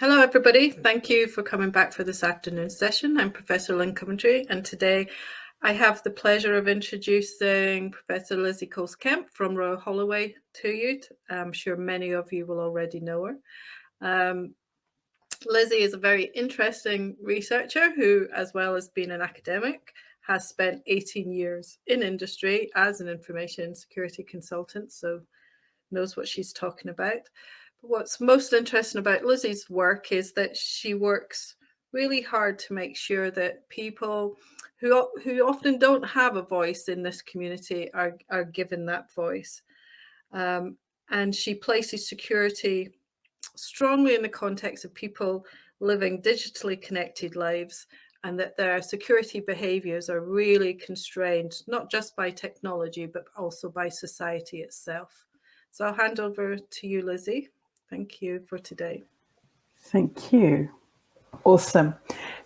Hello, everybody. Thank you for coming back for this afternoon session. I'm Professor Lynn Coventry, and today I have the pleasure of introducing Professor Lizzie Coles-Kemp from Royal Holloway to you. I'm sure many of you will already know her. Lizzie is a very interesting researcher who, as well as being an academic, has spent 18 years in industry as an information security consultant, so knows what she's talking about. But what's most interesting about Lizzie's work is that she works really hard to make sure that people who often don't have a voice in this community are given that voice. And she places security strongly in the context of people living digitally connected lives, and that their security behaviors are really constrained, not just by technology, but also by society itself. So I'll hand over to you, Lizzie. Thank you for today. Thank you. Awesome.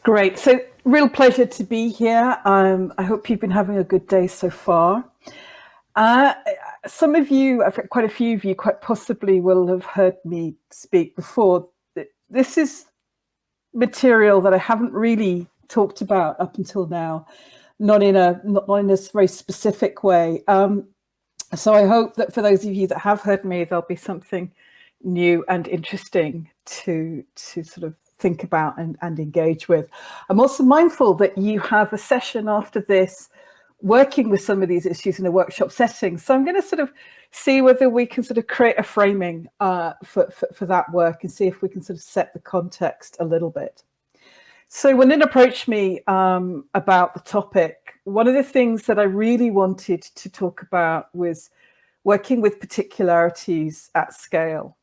Great. So real pleasure to be here. I hope you've been having a good day so far. Some of you, quite a few of you, quite possibly will have heard me speak before. This is material that I haven't really talked about up until now, not in a very specific way. So I hope that for those of you that have heard me, there'll be something new and interesting to sort of think about and engage with. I'm also mindful that you have a session after this working with some of these issues in a workshop setting. So I'm going to sort of see whether we can sort of create a framing for that work and see if we can sort of set the context a little bit. So when Lynn approached me about the topic, one of the things that I really wanted to talk about was working with particularities at scale.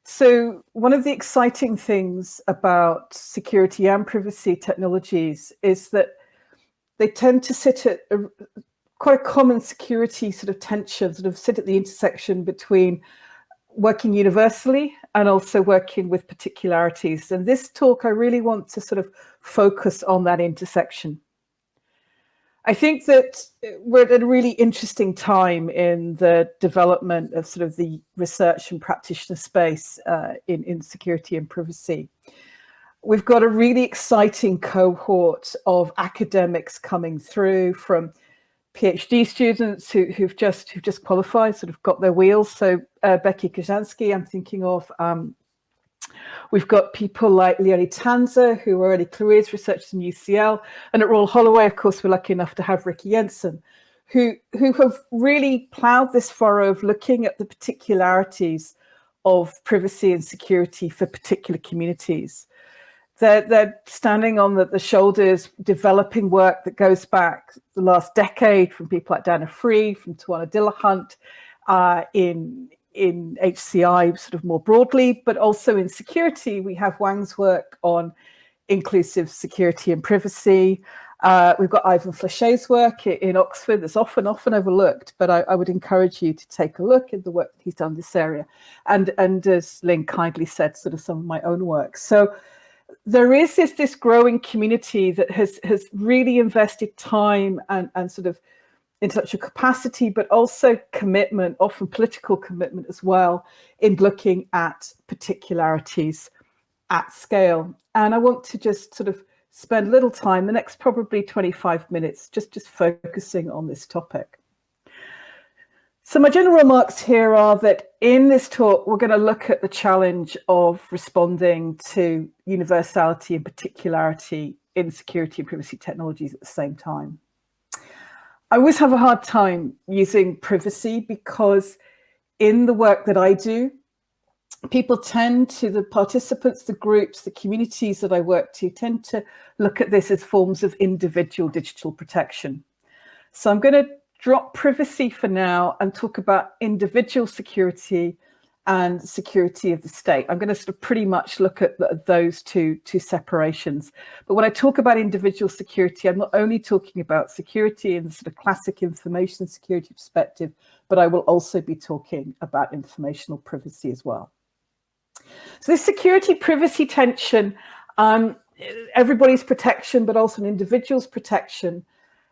So one of the exciting things about security and privacy technologies is that they tend to sit at quite a common security sort of tension, sort of sit at the intersection between working universally and also working with particularities. And this talk, I really want to sort of focus on that intersection. I think that we're at a really interesting time in the development of sort of the research and practitioner space in security and privacy. We've got a really exciting cohort of academics coming through, from PhD students who've just qualified, sort of got their wheels. So Becky Kazansky, I'm thinking of. We've got people like Leonie Tanzer, who are early careers researchers in UCL. And at Royal Holloway, of course, we're lucky enough to have Ricky Jensen, who have really ploughed this furrow of looking at the particularities of privacy and security for particular communities. They're standing on the shoulders, developing work that goes back the last decade from people like Dana Free, from Tawana Dillahunt, in HCI sort of more broadly, but also in security. We have Wang's work on inclusive security and privacy. We've got Ivan Flachet's work in Oxford that's often overlooked, but I would encourage you to take a look at the work that he's done in this area. And as Lynn kindly said, sort of some of my own work. So there is this growing community that has really invested time and sort of intellectual capacity, but also commitment, often political commitment as well, in looking at particularities at scale. And I want to just sort of spend a little time, the next probably 25 minutes, just focusing on this topic. So my general remarks here are that in this talk, we're going to look at the challenge of responding to universality and particularity in security and privacy technologies at the same time. I always have a hard time using privacy because in the work that I do, people tend to, the participants, the groups, the communities that I work to tend to look at this as forms of individual digital protection. So I'm going to drop privacy for now and talk about individual security and security of the state. I'm going to sort of pretty much look at those two separations. But when I talk about individual security, I'm not only talking about security in the sort of classic information security perspective, but I will also be talking about informational privacy as well. So this security privacy tension, everybody's protection, but also an individual's protection.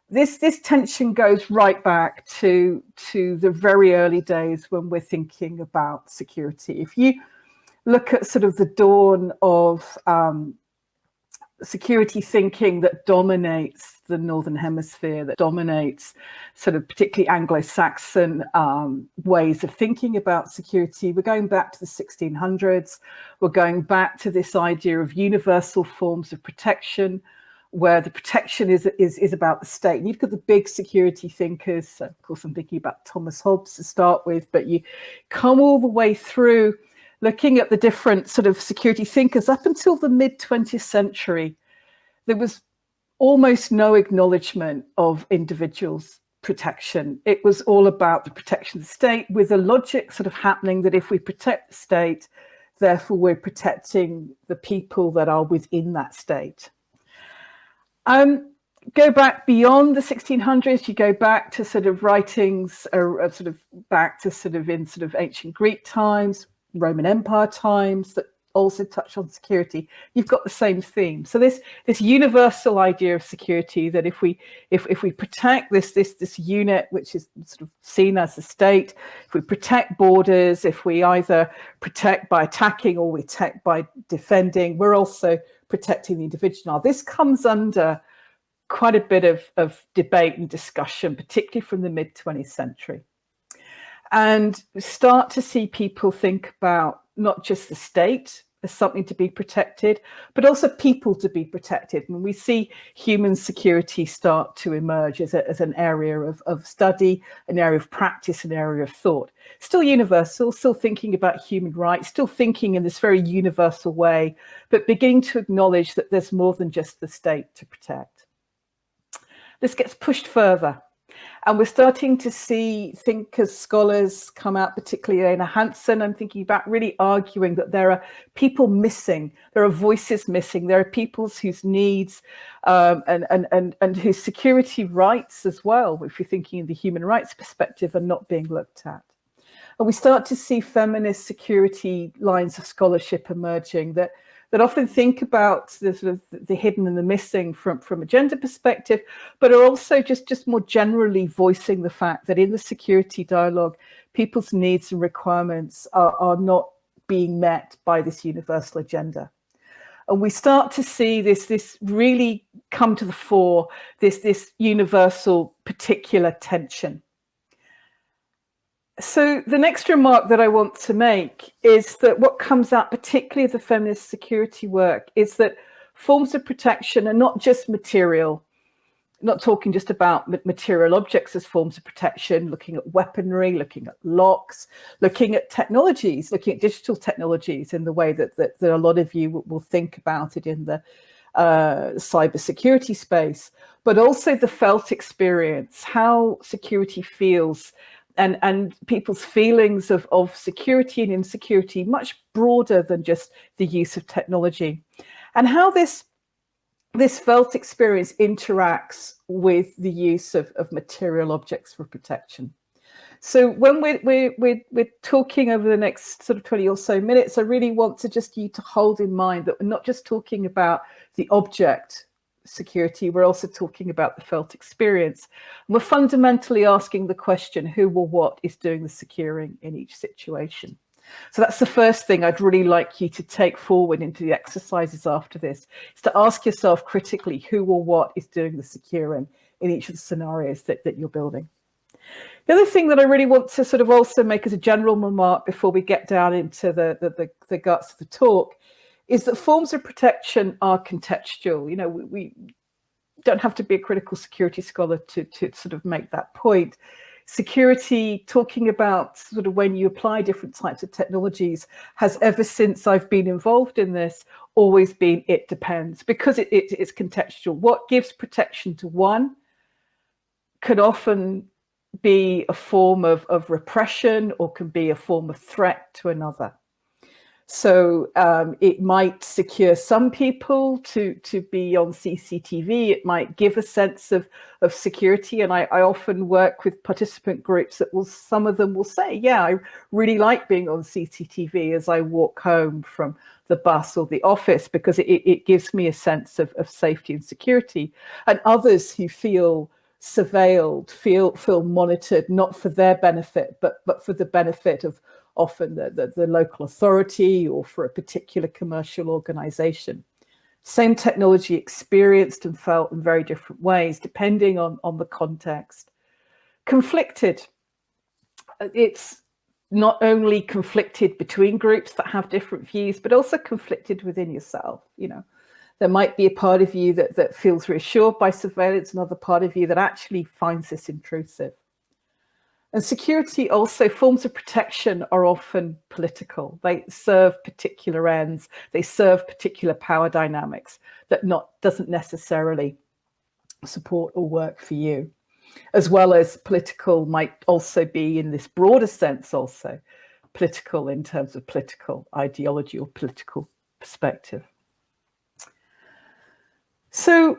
This tension goes right back to the very early days when we're thinking about security. If you look at sort of the dawn of security thinking that dominates the Northern Hemisphere, that dominates sort of particularly Anglo-Saxon ways of thinking about security. We're going back to the 1600s. We're going back to this idea of universal forms of protection, where the protection is about the state. And you've got the big security thinkers. So of course, I'm thinking about Thomas Hobbes to start with, but you come all the way through looking at the different sort of security thinkers up until the mid-20th century. There was almost no acknowledgement of individuals' protection. It was all about the protection of the state, with a logic sort of happening that if we protect the state, therefore we're protecting the people that are within that state. Go back beyond the 1600s, you go back to sort of writings, sort of back to sort of in sort of ancient Greek times, Roman Empire times, that also touch on security. You've got the same theme. So this universal idea of security, that if we protect this unit, which is sort of seen as the state, if we protect borders, if we either protect by attacking or we protect by defending, we're also protecting the individual. Now, this comes under quite a bit of debate and discussion, particularly from the mid-20th century. And start to see people think about not just the state as something to be protected, but also people to be protected. And we see human security start to emerge as an area of study, an area of practice, an area of thought. Still universal, still thinking about human rights, still thinking in this very universal way, but beginning to acknowledge that there's more than just the state to protect. This gets pushed further. And we're starting to see thinkers, scholars come out, particularly Aina Hansen. I'm thinking about really arguing that there are people missing, there are voices missing, there are peoples whose needs and whose security rights as well, if you're thinking in the human rights perspective, are not being looked at. And we start to see feminist security lines of scholarship emerging that often think about the sort of the hidden and the missing from a gender perspective, but are also just more generally voicing the fact that in the security dialogue, people's needs and requirements are not being met by this universal agenda. And we start to see this really come to the fore, this universal particular tension. So the next remark that I want to make is that what comes out, particularly of the feminist security work, is that forms of protection are not just material, not talking just about material objects as forms of protection, looking at weaponry, looking at locks, looking at technologies, looking at digital technologies in the way that a lot of you will think about it in the cybersecurity space, but also the felt experience, how security feels, and people's feelings of security and insecurity, much broader than just the use of technology, and how this felt experience interacts with the use of material objects for protection. So when we're talking over the next sort of 20 or so minutes, I really want to just you to hold in mind that we're not just talking about the object security, we're also talking about the felt experience. And we're fundamentally asking the question, who or what is doing the securing in each situation? So that's the first thing I'd really like you to take forward into the exercises after this, is to ask yourself critically who or what is doing the securing in each of the scenarios that you're building. The other thing that I really want to sort of also make as a general remark before we get down into the guts of the talk is that forms of protection are contextual. You know, we don't have to be a critical security scholar to sort of make that point. Security, talking about sort of when you apply different types of technologies, has ever since I've been involved in this always been it depends, because it's contextual. What gives protection to one could often be a form of repression or can be a form of threat to another. So it might secure some people to be on CCTV. It might give a sense of security. And I often work with participant groups that some of them will say, yeah, I really like being on CCTV as I walk home from the bus or the office, because it gives me a sense of safety and security. And others who feel surveilled, feel monitored, not for their benefit, but for the benefit of often the local authority or for a particular commercial organization. Same technology experienced and felt in very different ways, depending on the context. Conflicted. It's not only conflicted between groups that have different views, but also conflicted within yourself. There might be a part of you that feels reassured by surveillance, another part of you that actually finds this intrusive. And security also, forms of protection are often political. They serve particular ends. They serve particular power dynamics that doesn't necessarily support or work for you. As well as political might also be, in this broader sense, also political in terms of political ideology or political perspective. So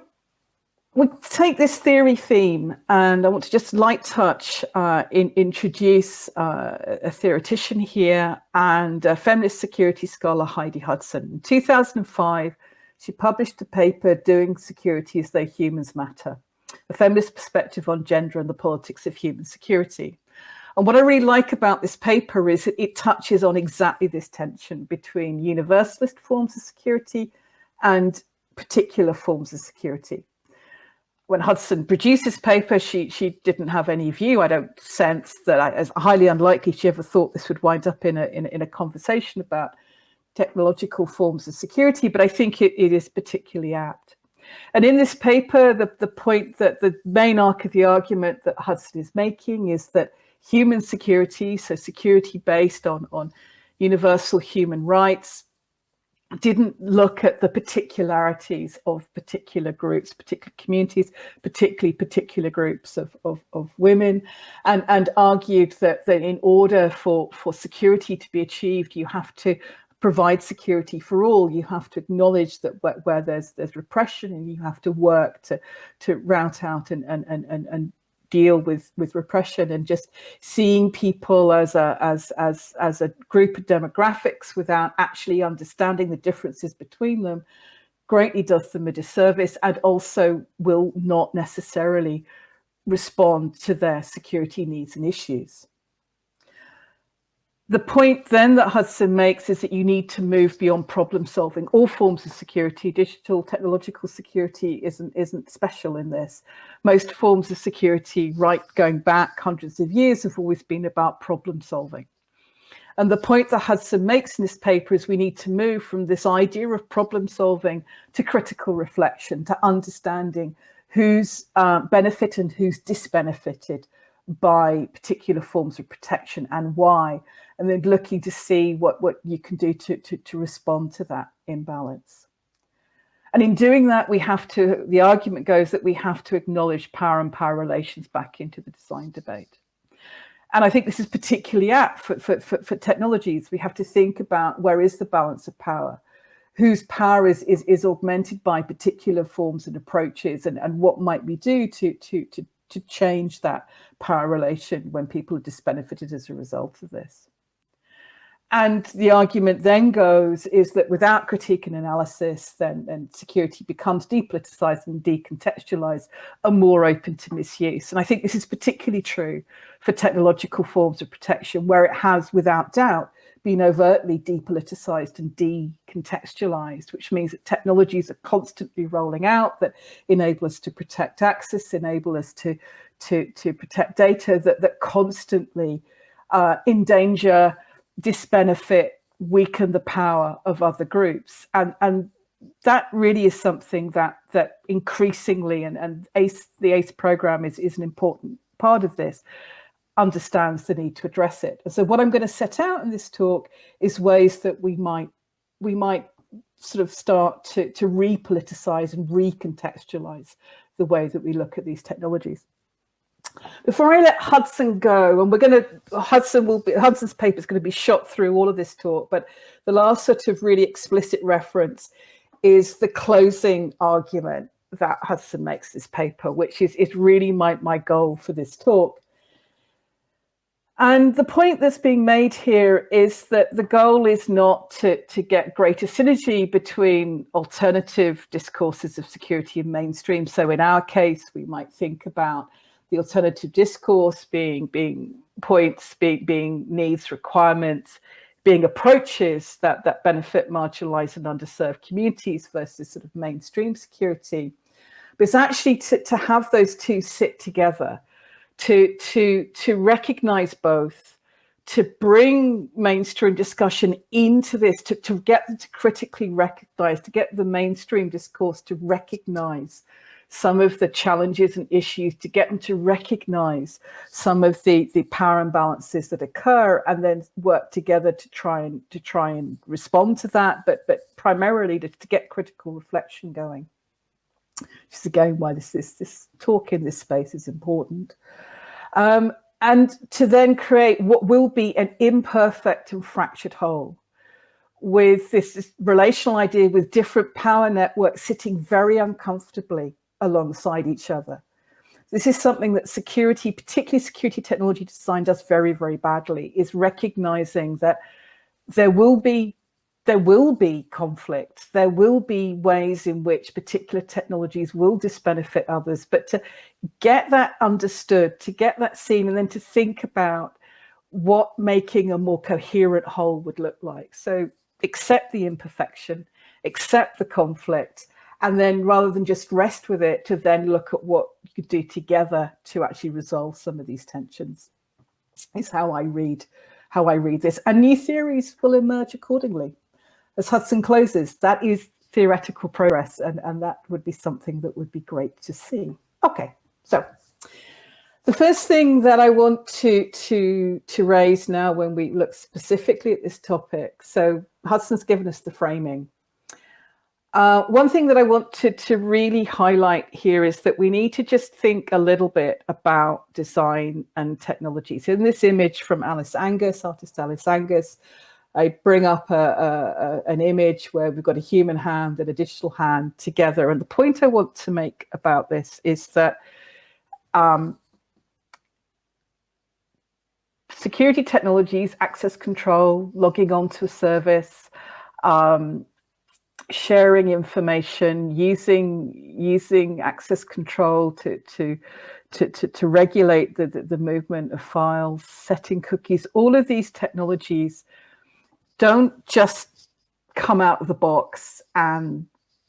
we take this theory theme, and I want to just light touch, introduce a theoretician here, and feminist security scholar Heidi Hudson. In 2005, she published a paper, Doing Security as Though Humans Matter, a feminist perspective on gender and the politics of human security. And what I really like about this paper is that it touches on exactly this tension between universalist forms of security and particular forms of security. When Hudson produced this paper, she didn't have any view. I don't sense that, it's highly unlikely she ever thought this would wind up in a conversation about technological forms of security, but I think it is particularly apt. And in this paper, the point that the main arc of the argument that Hudson is making is that human security, so security based on universal human rights, didn't look at the particularities of particular groups, particular communities, particularly particular groups of women, and argued that in order for security to be achieved, you have to provide security for all. You have to acknowledge that where there's repression, and you have to work to rout out and deal with repression. And just seeing people as a group of demographics without actually understanding the differences between them greatly does them a disservice, and also will not necessarily respond to their security needs and issues. The point then that Hudson makes is that you need to move beyond problem solving. All forms of security, digital, technological security isn't special in this. Most forms of security, right going back hundreds of years, have always been about problem solving. And the point that Hudson makes in this paper is we need to move from this idea of problem solving to critical reflection, to understanding who's benefited and who's disbenefited by particular forms of protection and why, and then looking to see what you can do to respond to that imbalance. And in doing that, the argument goes that we have to acknowledge power and power relations back into the design debate. And I think this is particularly apt for technologies. We have to think about where is the balance of power, whose power is augmented by particular forms and approaches, and what might we do to change that power relation when people are disbenefited as a result of this. And the argument then goes is that without critique and analysis, then security becomes depoliticized and decontextualized and more open to misuse. And I think this is particularly true for technological forms of protection, where it has, without doubt, been overtly depoliticized and decontextualized, which means that technologies are constantly rolling out that enable us to protect access, enable us to protect data that constantly endanger, disbenefit, weaken the power of other groups. And that really is something that increasingly, and the ACE program is an important part of this, understands the need to address it. And so what I'm going to set out in this talk is ways that we might sort of start to repoliticize and recontextualize the way that we look at these technologies. Before I let Hudson go, and Hudson's paper is going to be shot through all of this talk, but the last sort of really explicit reference is the closing argument that Hudson makes this paper, which is really my goal for this talk. And the point that's being made here is that the goal is not to get greater synergy between alternative discourses of security and mainstream. So in our case, we might think about the alternative discourse being points being needs, requirements, being approaches that benefit marginalized and underserved communities versus sort of mainstream security. But it's actually to have those two sit together, to recognize both, to bring mainstream discussion into this, to get them to critically recognize, to get the mainstream discourse to recognize some of the challenges and issues, to get them to recognize some of the power imbalances that occur, and then work together to try and respond to that, but primarily to get critical reflection going. Which is again why this talk in this space is important. And to then create what will be an imperfect and fractured whole, with this relational idea with different power networks sitting very uncomfortably alongside each other. This is something that security, particularly security technology design, does very, very badly, is recognizing that there will be conflict, there will be ways in which particular technologies will disbenefit others, but to get that understood, to get that seen, and then to think about what making a more coherent whole would look like. So accept the imperfection, accept the conflict, and then rather than just rest with it, to then look at what you could do together to actually resolve some of these tensions. Is how I read this. And new theories will emerge accordingly. As Hudson closes, that is theoretical progress, and that would be something that would be great to see. Okay, so the first thing that I want to raise now when we look specifically at this topic, so Hudson's given us the framing. One thing that I want to really highlight here is that we need to just think a little bit about design and technology. So in this image from Alice Angus, artist Alice Angus, I bring up an image where we've got a human hand and a digital hand together. And the point I want to make about this is that security technologies, access control, logging onto a service, sharing information, using access control to regulate the movement of files, setting cookies, all of these technologies don't just come out of the box and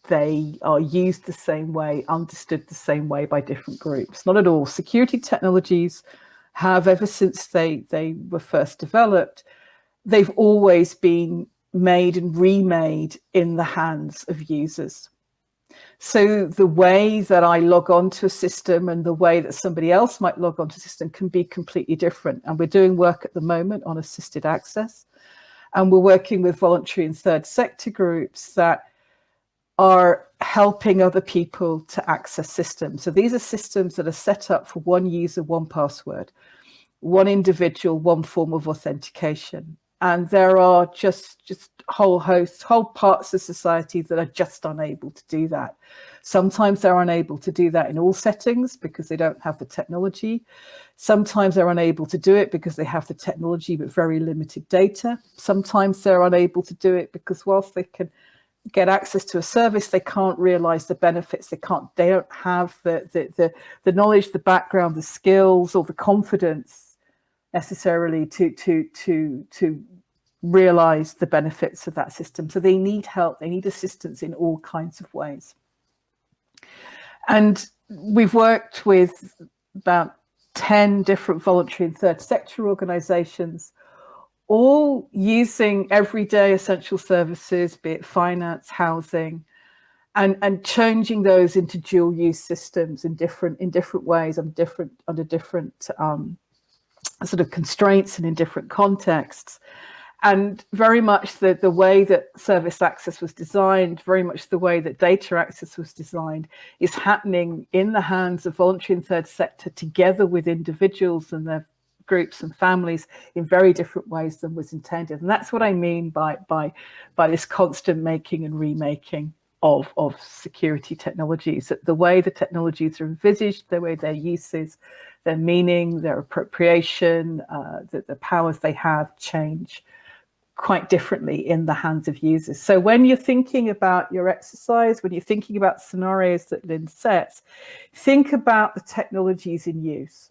they are used the same way, understood the same way by different groups. Not at all. Security technologies have, ever since they were first developed, they've always been made and remade in the hands of users. So the way that I log on to a system and the way that somebody else might log on to a system can be completely different. And we're doing work at the moment on assisted access. And we're working with voluntary and third sector groups that are helping other people to access systems. So these are systems that are set up for one user, one password, one individual, one form of authentication. And there are just whole parts of society that are just unable to do that. Sometimes they're unable to do that in all settings because they don't have the technology. Sometimes they're unable to do it because they have the technology but very limited data. Sometimes they're unable to do it because whilst they can get access to a service, they can't realize the benefits. They don't have the knowledge, the background, the skills, or the confidence necessarily to realize the benefits of that system. So they need help, they need assistance in all kinds of ways. And we've worked with about 10 different voluntary and third sector organizations, all using everyday essential services, be it finance, housing, and changing those into dual use systems in different ways, under different sort of constraints and in different contexts. And very much the way that service access was designed, very much the way that data access was designed, is happening in the hands of voluntary and third sector together with individuals and their groups and families in very different ways than was intended. And that's what I mean by this constant making and remaking of security technologies, that the way the technologies are envisaged, the way their uses, their meaning, their appropriation, the powers they have change quite differently in the hands of users. So when you're thinking about your exercise, when you're thinking about scenarios that Lynn sets, think about the technologies in use.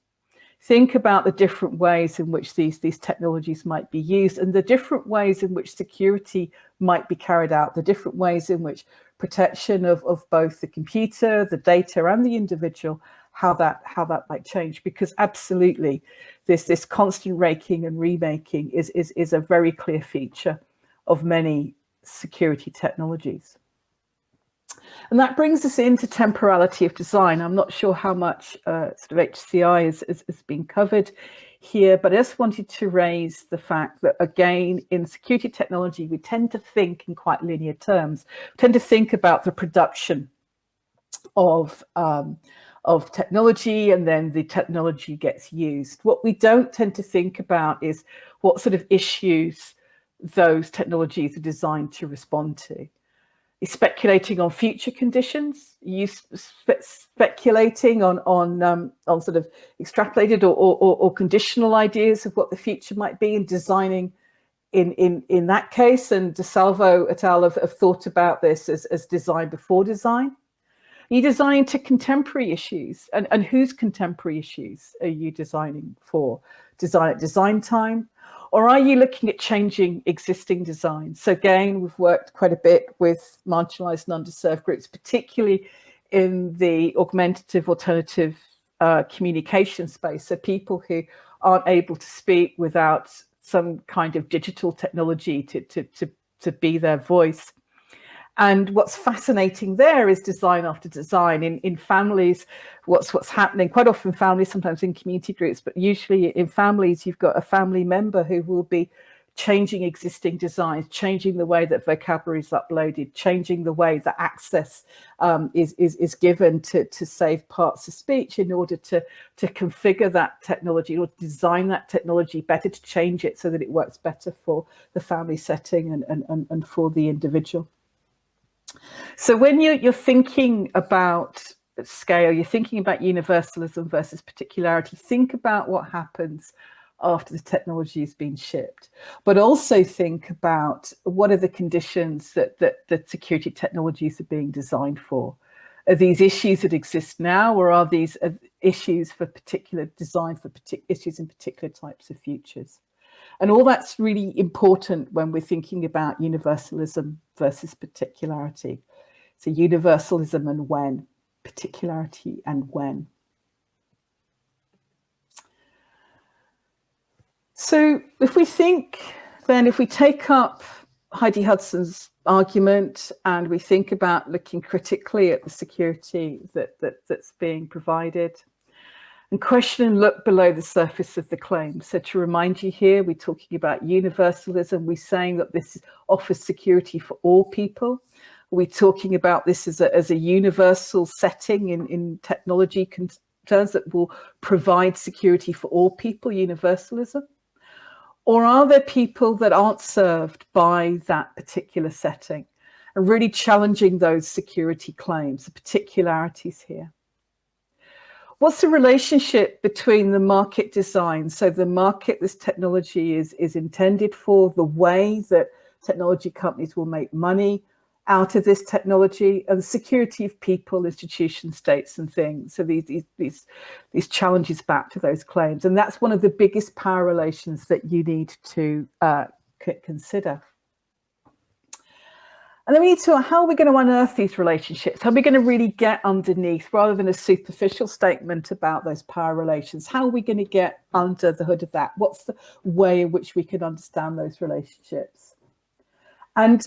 think about the different ways in which these technologies might be used, and the different ways in which security might be carried out, the different ways in which protection of both the computer, the data, and the individual, how that might change. Because absolutely, this constant raking and remaking is a very clear feature of many security technologies. And that brings us into temporality of design. I'm not sure how much sort of HCI has been covered here, but I just wanted to raise the fact that, again, in security technology, we tend to think in quite linear terms. We tend to think about the production of technology, and then the technology gets used. What we don't tend to think about is what sort of issues those technologies are designed to respond to. Speculating on future conditions, speculating on sort of extrapolated or conditional ideas of what the future might be, and designing in that case. And DeSalvo et al. Have thought about this as design before design. Are you designing to contemporary issues? And whose contemporary issues are you designing for? Design at design time? Or are you looking at changing existing designs? So again, we've worked quite a bit with marginalized and underserved groups, particularly in the augmentative alternative communication space. So people who aren't able to speak without some kind of digital technology to be their voice. And what's fascinating there is design after design. In families, what's happening, quite often families, sometimes in community groups, but usually in families, you've got a family member who will be changing existing designs, changing the way that vocabulary is uploaded, changing the way that access is given to save parts of speech in order to configure that technology, or design that technology better, to change it so that it works better for the family setting and for the individual. So when you're thinking about scale, you're thinking about universalism versus particularity, think about what happens after the technology has been shipped, but also think about what are the conditions that security technologies are being designed for. Are these issues that exist now, or are these issues for particular design for issues in particular types of futures? And all that's really important when we're thinking about universalism versus particularity. So universalism and when, particularity and when. So if we take up Heidi Hudson's argument and we think about looking critically at the security that's being provided, and question and look below the surface of the claim. So to remind you here, we're talking about universalism. We're saying that this offers security for all people. We're talking about this as a universal setting in technology concerns that will provide security for all people, universalism. Or are there people that aren't served by that particular setting, and really challenging those security claims, the particularities here? What's the relationship between the market design, so the market this technology is intended for, the way that technology companies will make money out of this technology, and the security of people, institutions, states, and things? So these challenges back to those claims, and that's one of the biggest power relations that you need to consider. And then we need to, how are we going to unearth these relationships? How are we going to really get underneath, rather than a superficial statement about those power relations? How are we going to get under the hood of that? What's the way in which we can understand those relationships? And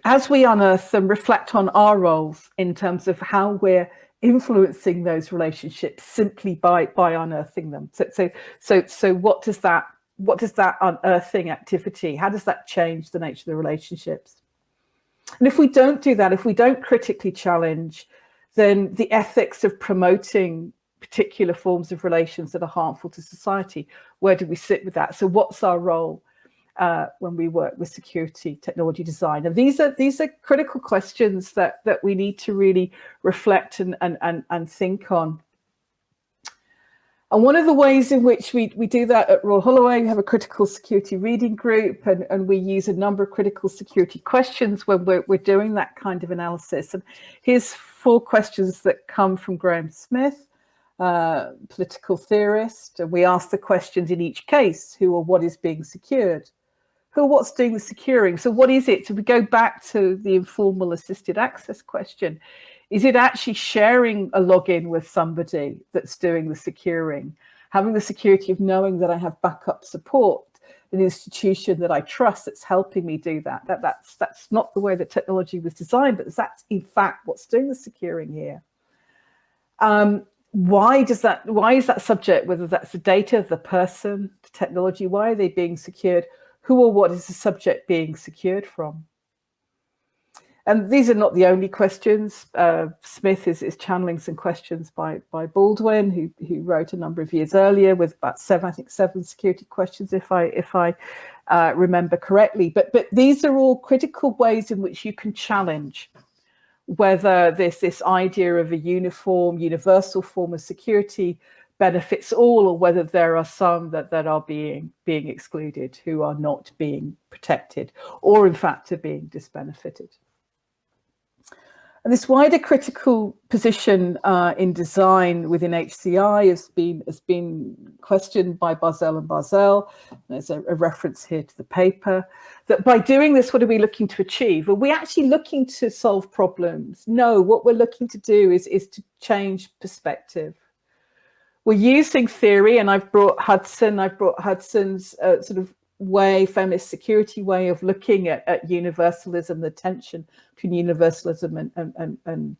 as we unearth them, reflect on our roles in terms of how we're influencing those relationships simply by unearthing them. So what does that unearthing activity, how does that change the nature of the relationships? And if we don't do that, if we don't critically challenge, then the ethics of promoting particular forms of relations that are harmful to society, where do we sit with that? So what's our role when we work with security technology design? And these are critical questions that we need to really reflect and think on. And one of the ways in which we do that at Royal Holloway, we have a critical security reading group, and we use a number of critical security questions when we're doing that kind of analysis. And here's 4 questions that come from Graham Smith. political theorist, and we ask the questions in each case: who or what is being secured? Who or what's doing the securing? So what is it? So we go back to the informal assisted access question. Is it actually sharing a login with somebody that's doing the securing? Having the security of knowing that I have backup support, an institution that I trust that's helping me do that. That's not the way that technology was designed, but that's in fact what's doing the securing here. Why is that subject, whether that's the data, the person, the technology, why are they being secured? Who or what is the subject being secured from? And these are not the only questions. Smith is channeling some questions by Baldwin, who wrote a number of years earlier with about seven security questions, if I remember correctly. But these are all critical ways in which you can challenge whether this idea of a universal form of security benefits all, or whether there are some that are being excluded, who are not being protected, or in fact are being disbenefited. And this wider critical position in design within HCI has been questioned by Barzell and Barzell. There's a reference here to the paper. That by doing this, what are we looking to achieve? Are we actually looking to solve problems? No, what we're looking to do is to change perspective. We're using theory, and I've brought Hudson's sort of feminist security way of looking at universalism, the tension between universalism and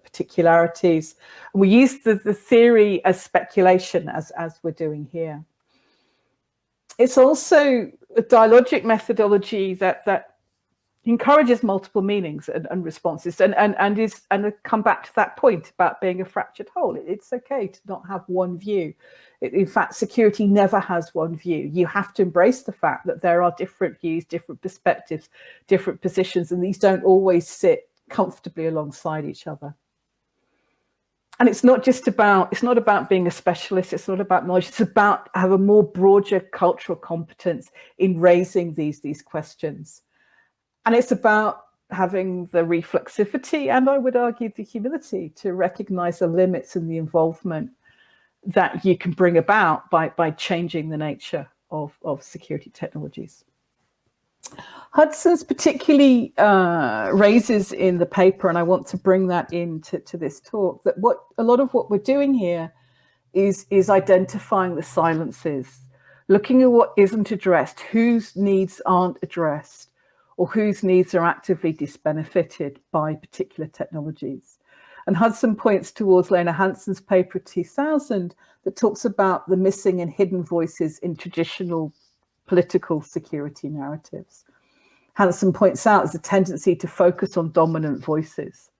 particularities. And we use the theory as speculation, as we're doing here. It's also a dialogic methodology that encourages multiple meanings and responses, and come back to that point about being a fractured whole. It's okay to not have one view. In fact, security never has one view. You have to embrace the fact that there are different views, different perspectives, different positions, and these don't always sit comfortably alongside each other. And it's not about being a specialist. It's not about knowledge. It's about having a more broader cultural competence in raising these questions. And it's about having the reflexivity, and I would argue the humility, to recognize the limits and the involvement that you can bring about by changing the nature of security technologies. Hudson's particularly raises in the paper, and I want to bring that into this talk, that a lot of what we're doing here is identifying the silences, looking at what isn't addressed, whose needs aren't addressed, or whose needs are actively disbenefited by particular technologies. And Hudson points towards Lena Hansen's paper 2000 that talks about the missing and hidden voices in traditional political security narratives. Hansen points out there's a tendency to focus on dominant voices.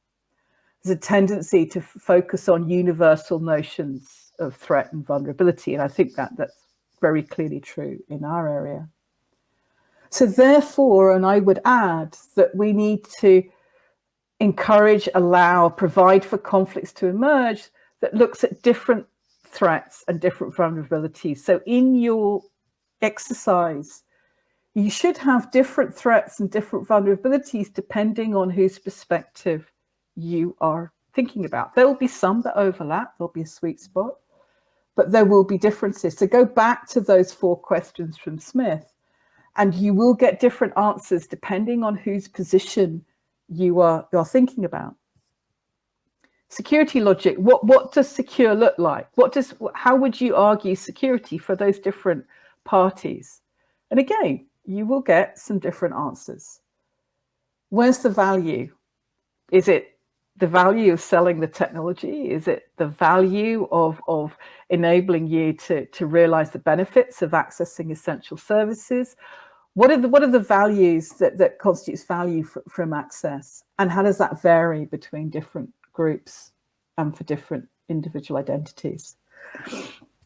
There's a tendency to focus on universal notions of threat and vulnerability. And I think that's very clearly true in our area. So therefore, and I would add that we need to encourage, allow, provide for conflicts to emerge that looks at different threats and different vulnerabilities. So in your exercise, you should have different threats and different vulnerabilities depending on whose perspective you are thinking about. There will be some that overlap, there'll be a sweet spot, but there will be differences. So go back to those 4 questions from Smith, and you will get different answers depending on whose position you're thinking about. Security logic, what does secure look like? How would you argue security for those different parties? And again, you will get some different answers. Where's the value? Is it the value of selling the technology? Is it the value of enabling you to realize the benefits of accessing essential services? What are the values that constitutes value from access? And how does that vary between different groups and for different individual identities?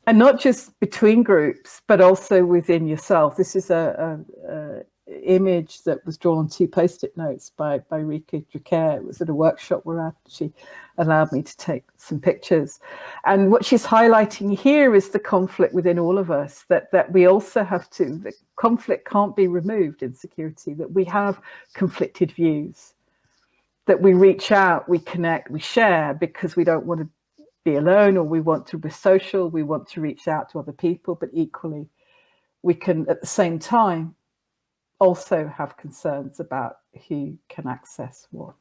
And not just between groups, but also within yourself. This is a image that was drawn on 2 Post-it notes by Rika Drucker. It was at a workshop where she allowed me to take some pictures. And what she's highlighting here is the conflict within all of us, that we also have to, the conflict can't be removed in security, that we have conflicted views, that we reach out, we connect, we share, because we don't want to be alone, or we want to be social, we want to reach out to other people, but equally we can at the same time also have concerns about who can access what.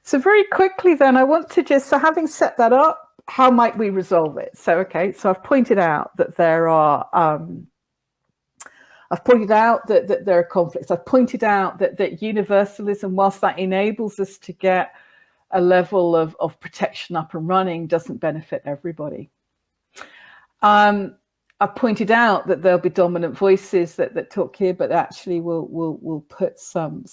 So very quickly then, I want to just, so having set that up, how might we resolve it? So, okay, so I've pointed out that there are conflicts. I've pointed out that universalism, whilst that enables us to get a level of protection up and running, doesn't benefit everybody. I've pointed out that there'll be dominant voices that talk here, but actually will put some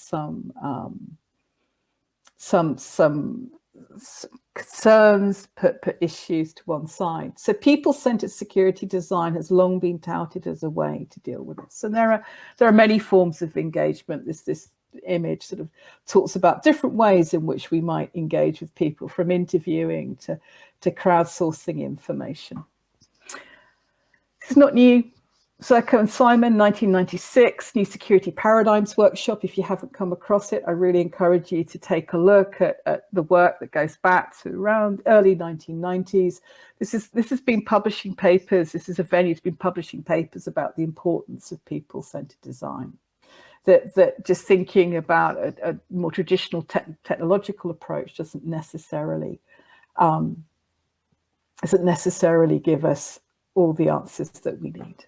concerns, put issues to one side. So people-centered security design has long been touted as a way to deal with this. And there are many forms of engagement. This image sort of talks about different ways in which we might engage with people, from interviewing to crowdsourcing information. It's not new. Serco and Simon, 1996, New Security Paradigms Workshop. If you haven't come across it, I really encourage you to take a look at the work that goes back to around early 1990s. This has been publishing papers. This is a venue that's been publishing papers about the importance of people-centered design. That just thinking about a more traditional technological approach doesn't necessarily give us all the answers that we need.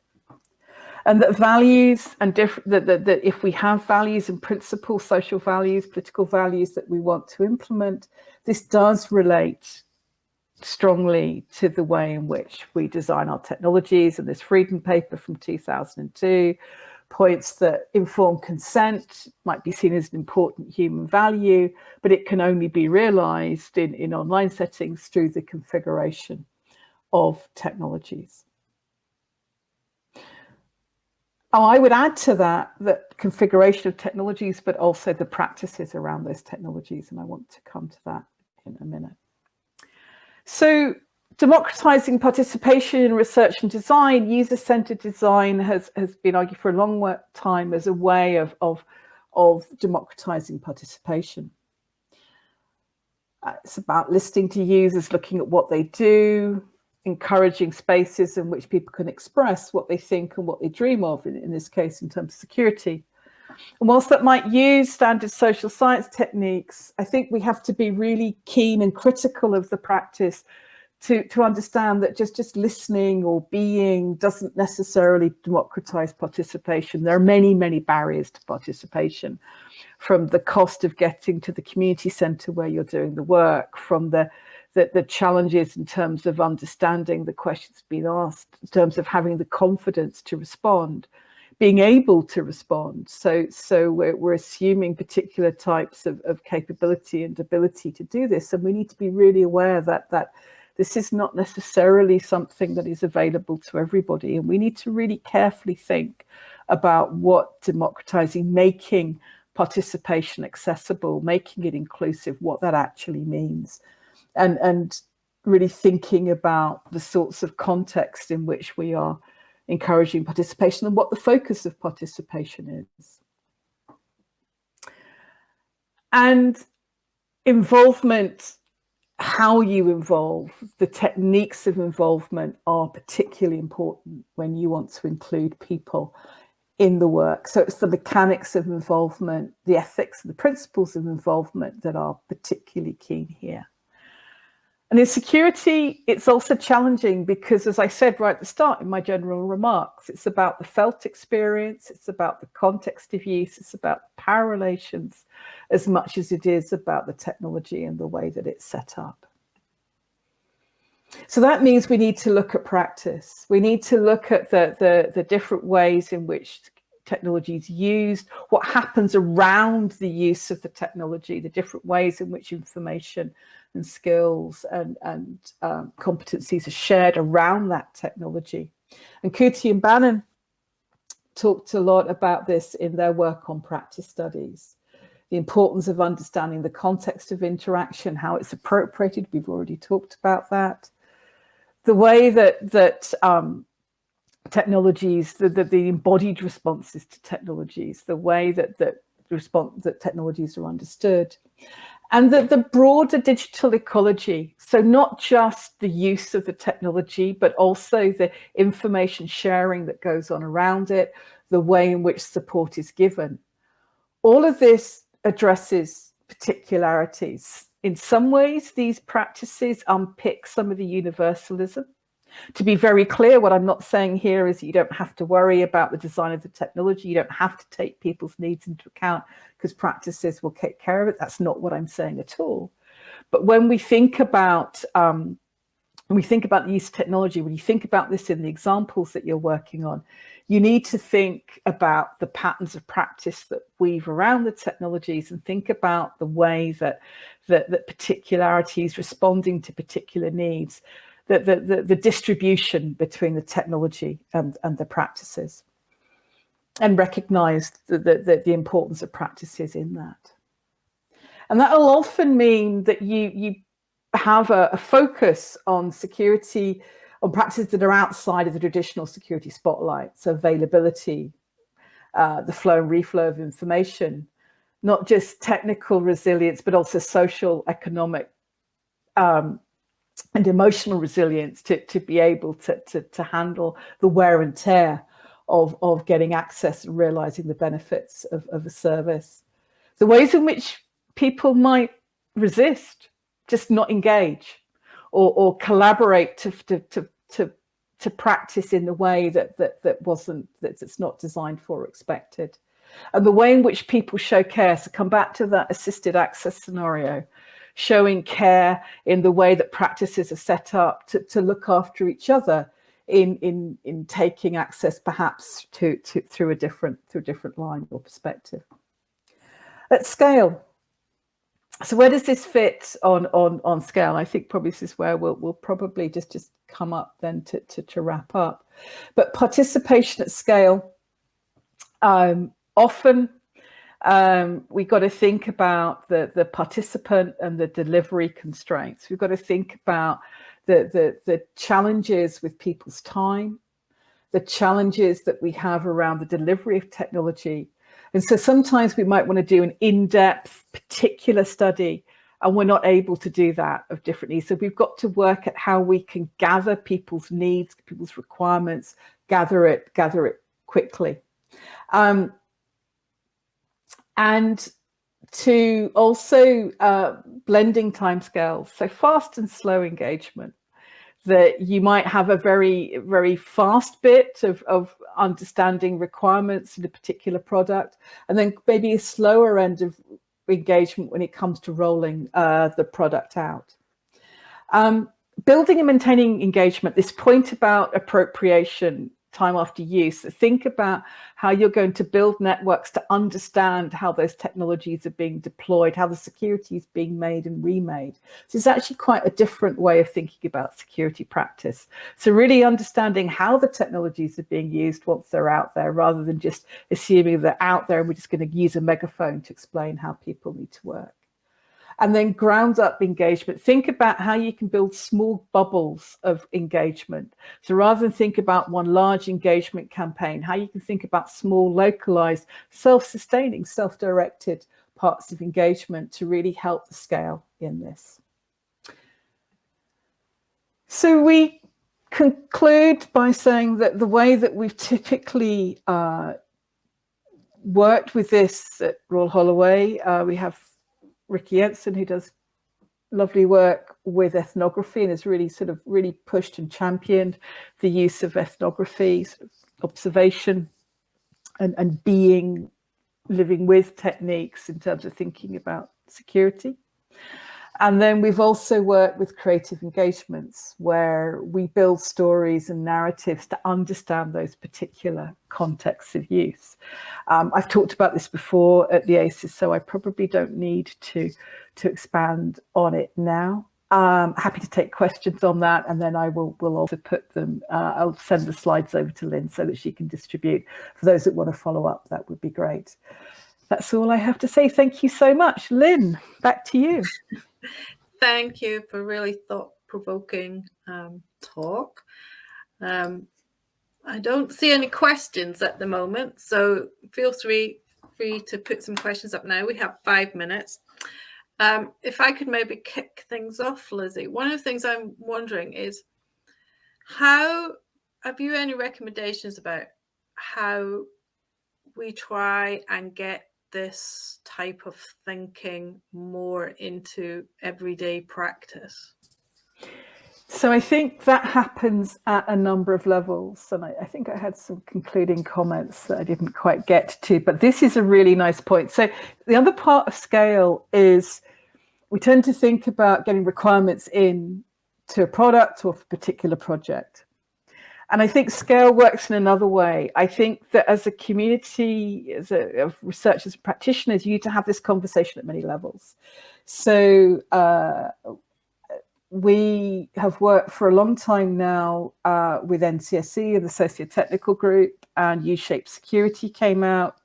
And that values and that if we have values and principles, social values, political values that we want to implement, this does relate strongly to the way in which we design our technologies. And this Freedom paper from 2002 points that informed consent might be seen as an important human value, but it can only be realized in online settings through the configuration of technologies. Oh, I would add to that configuration of technologies, but also the practices around those technologies. And I want to come to that in a minute. So democratizing participation in research and design, user-centered design has been argued for a long time as a way of democratizing participation. It's about listening to users, looking at what they do, encouraging spaces in which people can express what they think and what they dream of, in this case, in terms of security. And whilst that might use standard social science techniques, I think we have to be really keen and critical of the practice to understand that just listening or being doesn't necessarily democratize participation. There are many, many barriers to participation, from the cost of getting to the community centre where you're doing the work, from the challenges in terms of understanding the questions being asked, in terms of having the confidence to respond, being able to respond. So we're assuming particular types of capability and ability to do this. And we need to be really aware that this is not necessarily something that is available to everybody. And we need to really carefully think about what democratizing, making participation accessible, making it inclusive, what that actually means. And really thinking about the sorts of context in which we are encouraging participation and what the focus of participation is. And involvement, how you involve, the techniques of involvement are particularly important when you want to include people in the work. So it's the mechanics of involvement, the ethics and the principles of involvement that are particularly keen here. And in security, it's also challenging because, as I said right at the start in my general remarks, it's about the felt experience, it's about the context of use, it's about power relations as much as it is about the technology and the way that it's set up. So that means we need to look at practice. We need to look at the different ways in which technology is used, what happens around the use of the technology, the different ways in which information and skills and competencies are shared around that technology. And Kuti and Bannon talked a lot about this in their work on practice studies. The importance of understanding the context of interaction, how it's appropriated, we've already talked about that. The way that technologies, the embodied responses to technologies, the way that technologies are understood. And the broader digital ecology, so not just the use of the technology, but also the information sharing that goes on around it, the way in which support is given. All of this addresses particularities. In some ways, these practices unpick some of the universalism. To be very clear, what I'm not saying here is you don't have to worry about the design of the technology. You don't have to take people's needs into account because practices will take care of it. That's not what I'm saying at all. But when we think about the use of technology, when you think about this in the examples that you're working on, you need to think about the patterns of practice that weave around the technologies and think about the way that particularities responding to particular needs, the distribution between the technology and the practices, and recognize the importance of practices in that. And that will often mean that you have a focus on security, on practices that are outside of the traditional security spotlight. So availability, the flow and reflow of information, not just technical resilience, but also social, economic, and emotional resilience to be able to handle the wear and tear of getting access and realizing the benefits of a service. The ways in which people might resist, just not engage, or collaborate to practice in the way that's not designed for or expected. And the way in which people show care, so come back to that assisted access scenario, showing care in the way that practices are set up to look after each other in taking access perhaps through a different line or perspective. At scale. So where does this fit on scale? I think probably this is where we'll probably just come up then to wrap up. But participation at scale, often we've got to think about the participant and the delivery constraints. We've got to think about the challenges with people's time, the challenges that we have around the delivery of technology. And so sometimes we might want to do an in-depth particular study, and we're not able to do that of different needs. So we've got to work at how we can gather people's needs, people's requirements, gather it quickly. And to also blending timescales, so fast and slow engagement, that you might have a very, very fast bit of understanding requirements in a particular product, and then maybe a slower end of engagement when it comes to rolling the product out. Building and maintaining engagement, this point about appropriation, time after use, think about how you're going to build networks to understand how those technologies are being deployed, how the security is being made and remade. So it's actually quite a different way of thinking about security practice. So really understanding how the technologies are being used once they're out there, rather than just assuming they're out there and we're just going to use a megaphone to explain how people need to work. And then ground up engagement. Think about how you can build small bubbles of engagement. So rather than think about one large engagement campaign, how you can think about small, localized, self-sustaining, self-directed parts of engagement to really help the scale in this. So we conclude by saying that the way that we've typically worked with this at Royal Holloway, we have Ricky Jensen, who does lovely work with ethnography and has really pushed and championed the use of ethnography, sort of observation and living with techniques in terms of thinking about security. And then we've also worked with creative engagements, where we build stories and narratives to understand those particular contexts of use. I've talked about this before at the ACES, so I probably don't need to expand on it now. Happy to take questions on that, and then I will also put them, I'll send the slides over to Lynn so that she can distribute. For those that want to follow up, that would be great. That's all I have to say. Thank you so much. Lynn, back to you. Thank you for really thought-provoking talk. I don't see any questions at the moment, so feel free to put some questions up now. We have 5 minutes. If I could maybe kick things off, Lizzie, one of the things I'm wondering is, how have you any recommendations about how we try and get this type of thinking more into everyday practice? So I think that happens at a number of levels. And I think I had some concluding comments that I didn't quite get to, but this is a really nice point. So the other part of scale is we tend to think about getting requirements in to a product or a particular project. And I think scale works in another way. I think that as a community, of researchers and practitioners, you need to have this conversation at many levels. So we have worked for a long time now with NCSE and the socio-technical group, and U-shaped security came out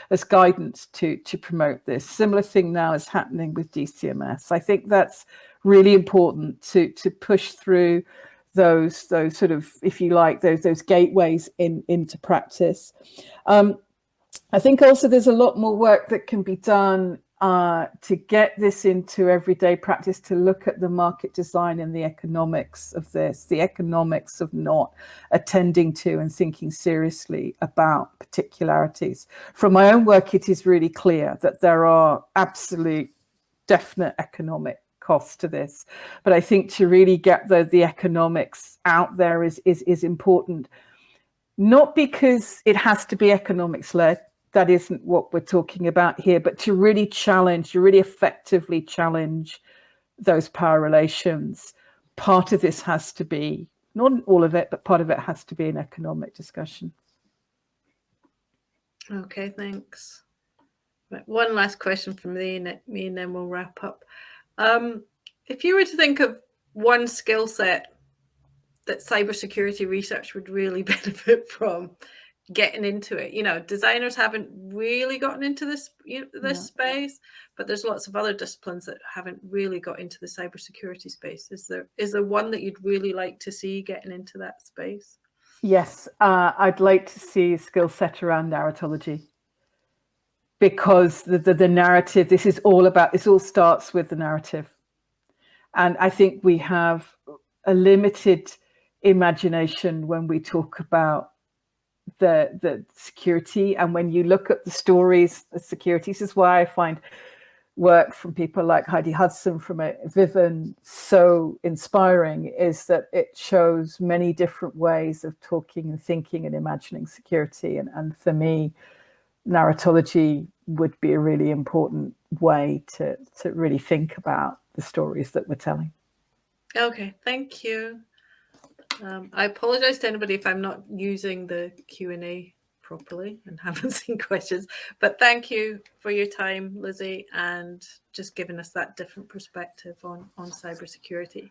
as guidance to promote this. Similar thing now is happening with DCMS. I think that's really important to push through those sort of, if you like, those gateways into practice. I think also there's a lot more work that can be done to get this into everyday practice, to look at the market design and the economics of this, the economics of not attending to and thinking seriously about particularities. From my own work, it is really clear that there are absolute, definite economic costs to this. But I think to really get the economics out there is important, not because it has to be economics led. That isn't what we're talking about here, but to really effectively challenge those power relations. Part of this has to be, not all of it, but part of it has to be an economic discussion. Okay, thanks. One last question from me, and then we'll wrap up. If you were to think of one skill set that cybersecurity research would really benefit from getting into it, designers haven't really gotten into this space, but there's lots of other disciplines that haven't really got into the cybersecurity space. Is there one that you'd really like to see getting into that space? Yes, I'd like to see a skill set around narratology, because the narrative, this all starts with the narrative. And I think we have a limited imagination when we talk about the security. And when you look at the stories, the securities, is why I find work from people like Heidi Hudson from Viven so inspiring, is that it shows many different ways of talking and thinking and imagining security. And for me, narratology would be a really important way to really think about the stories that we're telling. Okay, thank you. I apologize to anybody if I'm not using the Q&A properly and haven't seen questions, but thank you for your time, Lizzie, and just giving us that different perspective on cybersecurity.